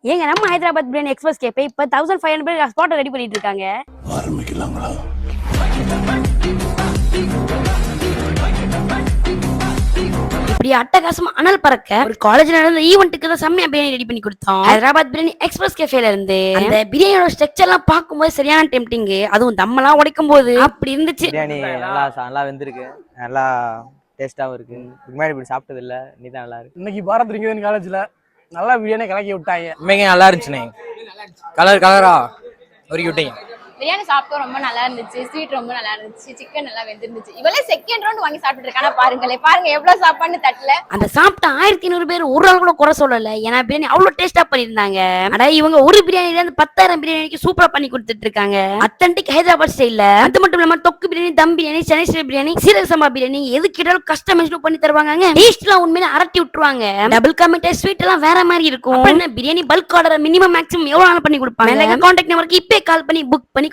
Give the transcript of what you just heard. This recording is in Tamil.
ஏங்க நம்ம ஹைதராபாத் பிரியாணி எக்ஸ்பிரஸ் கேப்பே இப்ப 1500 பேர் ஸ்பாட் ரெடி பண்ணிட்டு இருக்காங்க. ஆரம்பிக்கலாங்களா? இப்படி அட்டகாசமா அனல் பறக்க ஒரு காலேஜ்ல நடந்த ஈவென்ட்டுக்கு தான் செம்மையா பிரியாணி ரெடி பண்ணி கொடுத்தோம். ஹைதராபாத் பிரியாணி எக்ஸ்பிரஸ் கேஃபேல இருந்து அந்த பிரியாணியோட ஸ்ட்ரக்சர் எல்லாம் பார்க்கும்போது சரியான டெம்டிங். அதுவும் தம்மெல்லாம் உடைக்கும் போது அப்படி இருந்துச்சு. பிரியாணி நல்லா வெந்திருக்கு, நல்லா டேஸ்டாவும் இருக்கு. இதுக்கு முன்னாடி இப்படி சாப்பிட்டது இல்ல, நீதான் நல்லா இருக்கு. இன்னைக்கு பாரத் ரிங்கன் காலேஜ்ல நல்லா பிரியாணி கலக்கி விட்டாங்க. உண்மைக்கு நல்லா இருந்துச்சுண்ணே. கலரா ஒருக்கி விட்டீங்க. பிரியாணி சாப்பிட்டோம், ரொம்ப நல்லா இருந்துச்சு. ஸ்வீட் ரொம்ப நல்லா இருந்துச்சு. சிக்கன் நல்லா வெந்திருந்துச்சு. இவளே செகண்ட் ரவுண்ட் வாங்கி சாப்பிட்டு இருக்கானா பாருங்க எவ்வளவு சாப்பாடு தட்டல. அந்த சாப்பிட்ட 1500 பேர் ஒரு ஆள் கூட குறை சொல்லல. ஏன்னா பிரியாணி அவ்வளவு டேஸ்டா பண்ணிருந்தாங்க. அட இவங்க ஒரு பிரியாணில இருந்து 10,000 பிரியாணிக்கு சூப்பரா பண்ணி கொடுத்துட்டு இருக்காங்க. அத்தன்டிக் ஹைதராபாத் ஸ்டைல்ல. அது மட்டும் இல்லாம தொக்கு பிரியாணி, தம் பிரியாணி, சென்னை ஸ்டைல் பிரியாணி, சீரக சம்பா பிரியாணி எது கேட்டாலும் கஸ்டமைஸ் பண்ணி தருவாங்க. டேஸ்ட் எல்லாம் உண்மையில அரட்டி விட்டுருவாங்க. டபுள் காமெண்ட் ஸ்வீட் எல்லாம் வேற மாதிரி இருக்கும். Biryani bulk order minimum maximum எவ்வளவு நாள் பண்ணி கொடுப்பாங்க. கான்டாக்ட் நம்பருக்கு இப்பே கால் பண்ணி புக் பண்ணி